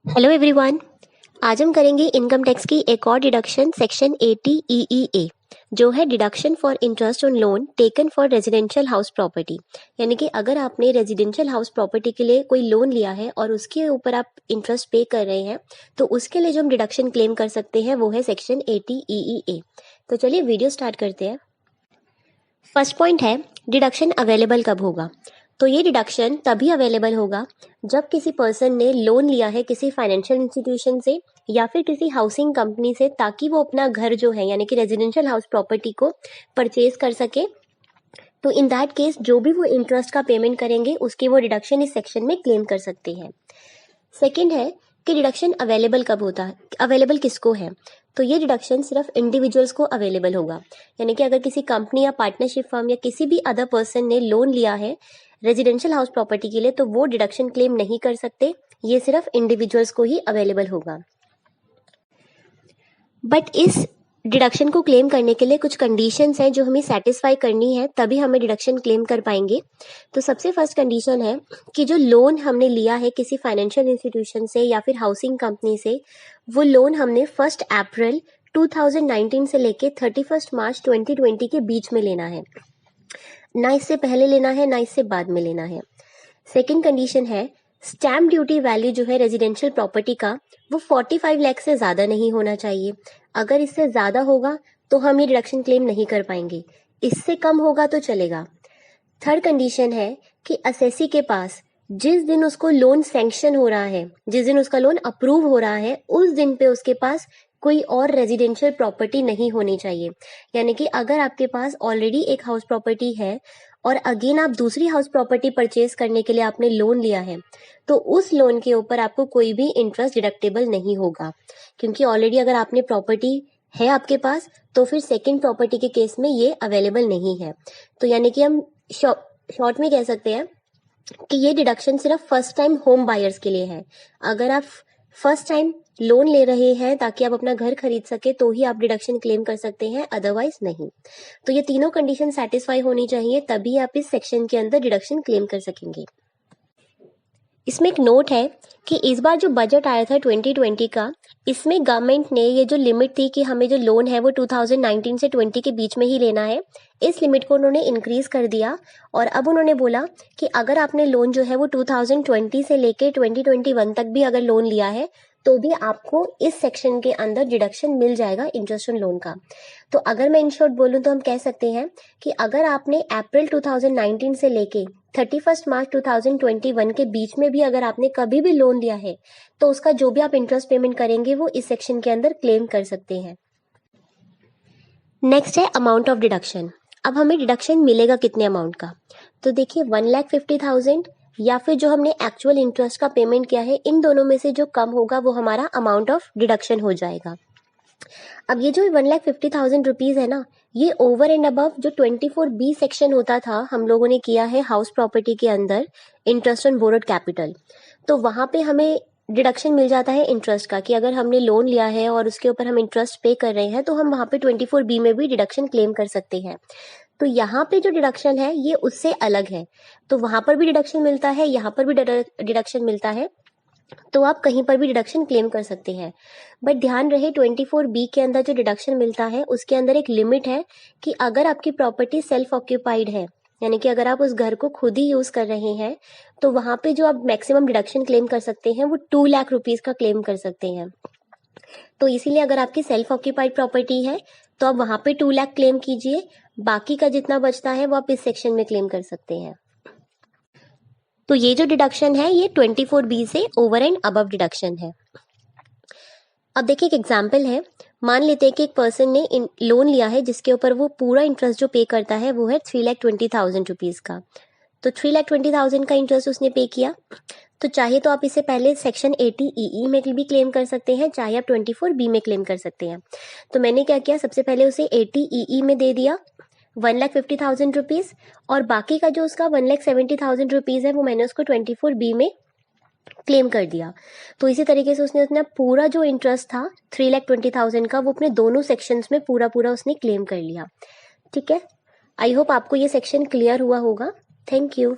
Hello everyone. आज हम करेंगे इनकम टैक्स की एक और डिडक्शन सेक्शन 80 EEA जो है deduction for interest on loan taken for residential house property. यानी कि अगर आपने रेजिडेंशियल हाउस प्रॉपर्टी के लिए कोई लोन लिया है और उसके ऊपर आप इंटरेस्ट पे कर रहे हैं तो उसके लिए जो हम डिडक्शन क्लेम कर सकते हैं वो है सेक्शन 80 EEA। तो चलिए वीडियो स्टार्ट करते हैं। फर्स्ट पॉइंट है डिडक्शन अवेलेबल कब होगा। तो ये डिडक्शन तभी अवेलेबल होगा जब किसी पर्सन ने लोन लिया है किसी फाइनेंशियल इंस्टीट्यूशन से या फिर किसी हाउसिंग कंपनी से, ताकि वो अपना घर जो है यानी कि रेजिडेंशियल हाउस प्रॉपर्टी को परचेज कर सके। तो इन दैट केस जो भी वो इंटरेस्ट का पेमेंट करेंगे उसकी वो डिडक्शन इस सेक्शन में क्लेम कर सकते हैं। सेकंड है कि डिडक्शन अवेलेबल कब होता है, अवेलेबल किसको है। तो ये डिडक्शन सिर्फ इंडिविजुअल्स को अवेलेबल होगा। यानी कि अगर किसी कंपनी या पार्टनरशिप फर्म या किसी भी अदर पर्सन ने लोन लिया है रेजिडेंशियल हाउस प्रॉपर्टी के लिए तो वो डिडक्शन क्लेम नहीं कर सकते। ये सिर्फ इंडिविजुअल्स को ही अवेलेबल होगा। बट इस डिडक्शन को क्लेम करने के लिए कुछ कंडीशंस हैं जो हमें सेटिस्फाई करनी है, तभी हमें डिडक्शन क्लेम कर पाएंगे। तो सबसे फर्स्ट कंडीशन है कि जो लोन हमने लिया है किसी फाइनेंशियल इंस्टीट्यूशन से या फिर हाउसिंग कंपनी से, वो लोन हमने 1 अप्रैल 2019 से लेके 31 मार्च 2020 के बीच में लेना है। ना इससे पहले लेना है ना इससे बाद में लेना है। सेकेंड कंडीशन है स्टैम्प ड्यूटी वैल्यू जो है रेजिडेंशियल प्रॉपर्टी का वो 45 लाख से ज़्यादा नहीं होना चाहिए। अगर इससे ज़्यादा होगा तो हम ये डिडक्शन क्लेम नहीं कर पाएंगे, इससे कम होगा तो चलेगा। थर्ड कंडीशन है कि असेसी के पास जिस दिन उसको लोन सैंक्शन हो रहा है, जिस दिन उसका लोन अप्रूव हो रहा है, उस दिन पे उसके पास कोई और रेजिडेंशियल प्रॉपर्टी नहीं होनी चाहिए। यानी कि अगर आपके पास ऑलरेडी एक हाउस प्रॉपर्टी है और अगेन आप दूसरी हाउस प्रॉपर्टी परचेज करने के लिए आपने लोन लिया है तो उस लोन के ऊपर आपको कोई भी इंटरेस्ट डिडक्टेबल नहीं होगा, क्योंकि ऑलरेडी अगर आपने प्रॉपर्टी है आपके पास तो फिर सेकंड प्रॉपर्टी के केस में ये अवेलेबल नहीं है। तो यानी कि हम शॉर्ट में कह सकते हैं कि ये डिडक्शन सिर्फ फर्स्ट टाइम होम बायर्स के लिए है। अगर आप फर्स्ट टाइम लोन ले रहे हैं ताकि आप अपना घर खरीद सके तो ही आप डिडक्शन क्लेम कर सकते हैं, अदरवाइज नहीं। तो ये तीनों कंडीशन सेटिस्फाई होनी चाहिए तभी आप इस सेक्शन के अंदर डिडक्शन क्लेम कर सकेंगे। इसमें एक नोट है कि इस बार जो बजट आया था 2020 का, इसमें गवर्नमेंट ने ये जो लिमिट थी कि हमें जो लोन है वो 2019 से 20 के बीच में ही लेना है, इस लिमिट को उन्होंने इंक्रीज कर दिया। और अब उन्होंने बोला कि अगर आपने लोन जो है वो 2020 से लेके 2021 तक भी अगर लोन लिया है तो भी आपको इस सेक्शन के अंदर डिडक्शन मिल जाएगा इंटरेस्ट ऑन लोन का। तो अगर मैं इन शॉर्ट बोलूँ तो हम कह सकते हैं कि अगर आपने अप्रैल 2019 से लेके 31 मार्च 2021 के बीच में भी अगर आपने कभी भी लोन लिया है तो उसका जो भी आप इंटरेस्ट पेमेंट करेंगे वो इस सेक्शन के अंदर क्लेम कर सकते हैं। नेक्स्ट है अमाउंट ऑफ डिडक्शन। अब हमें डिडक्शन मिलेगा कितने अमाउंट का। तो देखिए 1,50,000 या फिर जो हमने एक्चुअल इंटरेस्ट का पेमेंट किया है, इन दोनों में से जो कम होगा वो हमारा अमाउंट ऑफ डिडक्शन हो जाएगा। अब ये जो 1,50,000 रुपीज है ना, ये ओवर एंड अबव जो 24B सेक्शन होता था हम लोगों ने किया है हाउस प्रॉपर्टी के अंदर इंटरेस्ट ऑन बोरोड कैपिटल। तो वहां पे हमें डिडक्शन मिल जाता है इंटरेस्ट का कि अगर हमने लोन लिया है और उसके ऊपर हम इंटरेस्ट पे कर रहे हैं तो हम वहां पे 24B में भी डिडक्शन क्लेम कर सकते हैं। तो यहाँ पे जो डिडक्शन है ये उससे अलग है। तो वहां पर भी डिडक्शन मिलता है, यहाँ पर भी डिडक्शन मिलता है, तो आप कहीं पर भी डिडक्शन क्लेम कर सकते हैं। बट ध्यान रहे 24B के अंदर जो डिडक्शन मिलता है उसके अंदर एक लिमिट है कि अगर आपकी प्रॉपर्टी सेल्फ ऑक्यूपाइड है, यानी कि अगर आप उस घर को खुद ही यूज कर रहे हैं, तो वहां पे जो आप मैक्सिमम डिडक्शन क्लेम कर सकते हैं वो 2 लाख रुपीज का क्लेम कर सकते हैं। तो इसीलिए अगर आपकी सेल्फ ऑक्यूपाइड प्रॉपर्टी है तो आप वहां पे 2 लाख क्लेम कीजिए, बाकी का जितना बचता है वो आप इस सेक्शन में क्लेम कर सकते हैं। तो ये जो डिडक्शन है ये 24B से ओवर एंड अबव डिडक्शन है। अब देखिए एक एग्जाम्पल है। मान लेते हैं कि एक पर्सन ने लोन लिया है जिसके ऊपर वो पूरा इंटरेस्ट जो पे करता है वो है 3,20,000 रुपीज का। तो 3,20,000 का इंटरेस्ट उसने पे किया। तो चाहे तो आप इसे पहले सेक्शन 80 EE में भी क्लेम कर सकते हैं, चाहे आप 24B में क्लेम कर सकते हैं। तो मैंने क्या किया, सबसे पहले उसे 80 EE में दे दिया 1,50,000 रुपीज, और बाकी का जो उसका 1,70,000 रुपीज है वो मैंने उसको 24B में क्लेम कर दिया। तो इसी तरीके से उसने अपना पूरा जो इंटरेस्ट था 3,20,000 का वो अपने दोनों सेक्शंस में पूरा पूरा उसने क्लेम कर लिया। ठीक है, आई होप आपको ये सेक्शन क्लियर हुआ होगा। Thank you.